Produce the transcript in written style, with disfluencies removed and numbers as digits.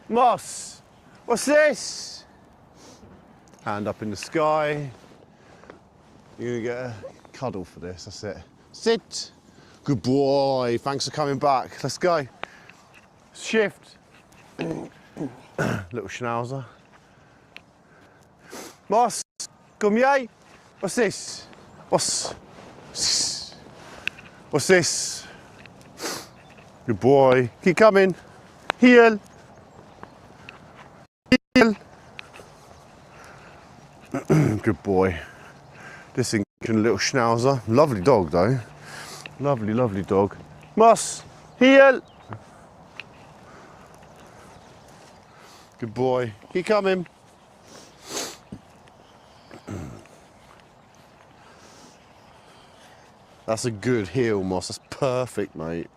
Moss, what's this? Hand up in the sky. You're gonna get a cuddle for this, that's it. Sit. Good boy, thanks for coming back. Let's go. Shift. Little schnauzer. Moss, come here. What's this? What's this? Good boy. Keep coming. Heel. Heel. Good boy. This little schnauzer. Lovely dog though. Lovely, lovely dog. Moss. Heel. Good boy. Keep coming. That's a good heel, Moss. That's perfect, mate.